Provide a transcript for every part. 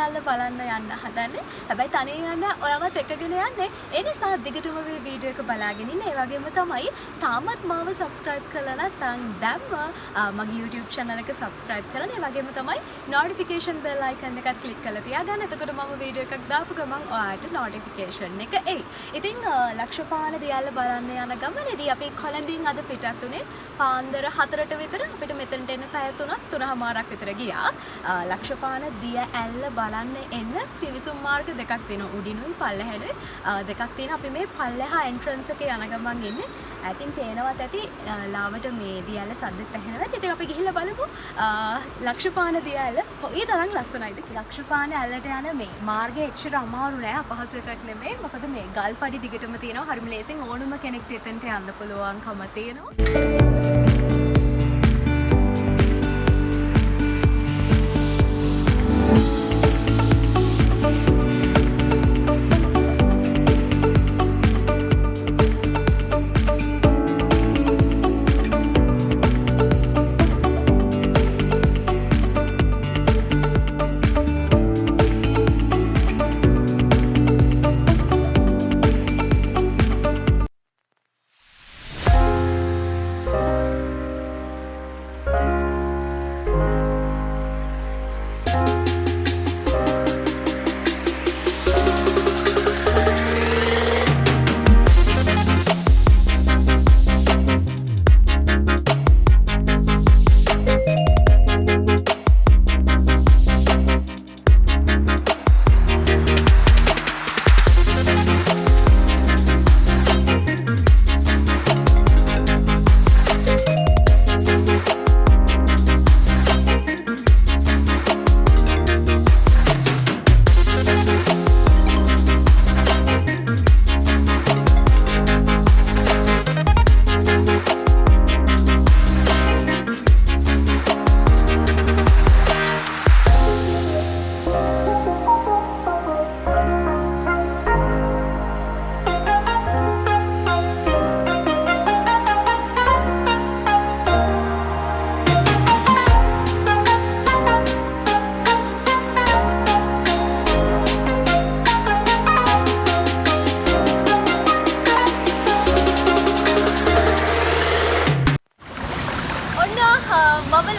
දියැල්ල බලන්න යන්න හදන්නේ. හැබැයි තනියෙන් යන්න ඔයාවත් එක්කගෙන යන්නේ. ඒ නිසා දිගටම මේ වීඩියෝ එක බලාගෙන ඉන්න. ඒ වගේම තමයි තාමත් මාව subscribe කරලා නැත්නම් දැම්ම මගේ YouTube channel එක subscribe කරන්න. ඒ වගේම තමයි notification bell icon එකත් click කරලා තියාගන්න. එතකොට මම වීඩියෝ එකක් දාපු ගමන් ඔයාලට notification එක එයි. ඉතින් ලක්ෂපාන දියැල්ල බලන්න යන ගමනේදී අපි කොළඹින් අද පිටත් උනේ පාන්දර 4ට විතර. අපිට මෙතනට එන්න පැය 3:00ක් විතර ගියා. ලක්ෂපාන දියැල්ල බලන්න එන්න පිවිසුම් මාර්ග දෙකක් තියෙනවා. උඩිනුයි පල්ලෙහානුයි දෙකක් තියෙනවා. අපි මේ පල්ලෙහා entrance එකේ යන ගමන් ඉන්නේ. ඇතින් පේනවත් ඇති ලාවට මේ දියැල්ල සද්දෙත් ඇහෙනවා. ඉතින් අපි ගිහිල්ලා බලමු ලක්ෂපාන දියැල්ල කොයි තරම් ලස්සනයිද කියලා. ලක්ෂපාන ඇල්ලට යන මේ මාර්ගය එච්චර අමාරු නෑ. අපහසු එකක් නෙමෙයි. මොකද මේ ගල්පඩි දිගටම තියෙනවා. හරිම ලේසින් ඕනම කෙනෙක්ට එතනට යන්න පුළුවන්කම තියෙනවා.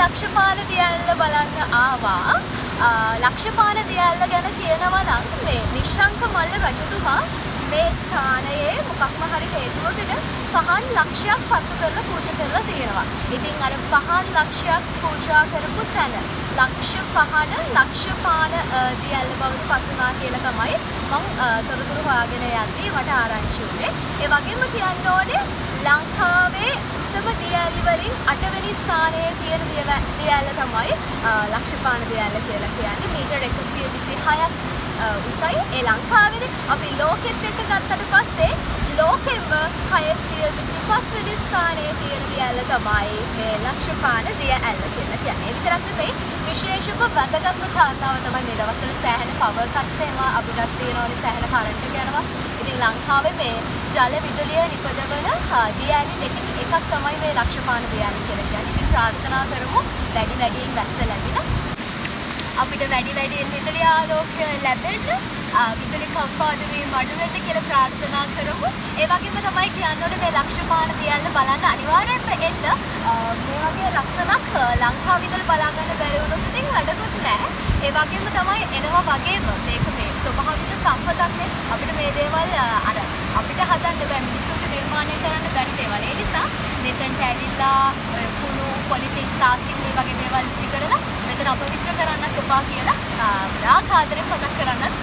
ලක්ෂපාන දියැල්ල බලන්න ආවා. ලක්ෂපාන දියැල්ල ගැන කියනවා නම් මේ නිශ්ශංක මල්ල රජතුමා මේ ස්ථානයේ මොකක්ම හරි හේතුවකට පහන් ලක්ෂයක් පත්තු කරලා පූජා කරලා තියෙනවා. ඉතින් අර පහන් ලක්ෂයක් පූජා කරපු තැන ලක්ෂපාන දියැල්ල බවට පත් වුණා කියලා තමයි මම තොරතුරු හොයාගෙන යද්දී මට ආරංචි වුණේ. ඒ වගේම කියන්න ඕනේ ලංකාවේ උසම දියැලි වලින් 8 වෙනි ස්ථානයේ තියෙන දියැල්ල තමයි ලක්ෂපාන දියැල්ල කියලා කියන්නේ. මීටර් 126ක් උසයි. ඒ ලංකාවේ අපි ලෝකෙත් එක්ක ගත්තට පස්සේ ලෝකෙම 625 වෙනි ස්ථානයේ තියෙන දියැල්ල තමයි මේ ලක්ෂපාන දියැල්ල කියලා කියන්නේ. විතරක් නෙවෙයි විශේෂම වැදගත්ම කාරණාව තමයි මේ දවස්වල සෑහෙන පවර් කට්ස් ඒවා අපිටත් තියෙනවනේ සෑහෙන කරන්ට් එක යනවා. ඉතින් ලංකාවේ මේ ජල විදුලිය නිපදවන දියැලි දෙකකින් එකක් තමයි මේ ලක්ෂපාන දියැල්ල කියලා කියන්නේ. ඉතින් ප්‍රාර්ථනා කරමු වැඩියෙන් වැස්ස ලැබෙන අපිට වැඩියෙන් විදුලි ආලෝකය ලැබෙන්න විදුලි කම්පාද වීම අඩු වෙන්න කියලා ප්‍රාර්ථනා කරමු. ඒ වගේම තමයි කියන්න ඕනේ මේ ලක්ෂපාන දියැල්ල බලන්න අනිවාර්යයෙන්ම එන්න. මේ වගේ ලස්සනක් ලංකාව විතර බලා ගන්න බැරි වුණොත් ඉතින් වැඩකුත් නැහැ. ඒ වගේම තමයි එනවා වගේම මේක මේ ස්වභාවික සම්පතක් නේ. අපිට මේ දේවල් අර අපිට හදන්න බෑ මිනිස්සුන්ට නිර්මාණය කරන්න බැරි දේවල්. ඒ නිසා මෙතෙන්ට ඇවිල්ලා කුණු පොලිතින් ප්ලාස්ටික් මේ වගේ දේවල් විසි කරලා මෙතන අපවිත්‍ර කරන්නත් එපා කියලා ආකාදරෙන් මතක් කරන්නත්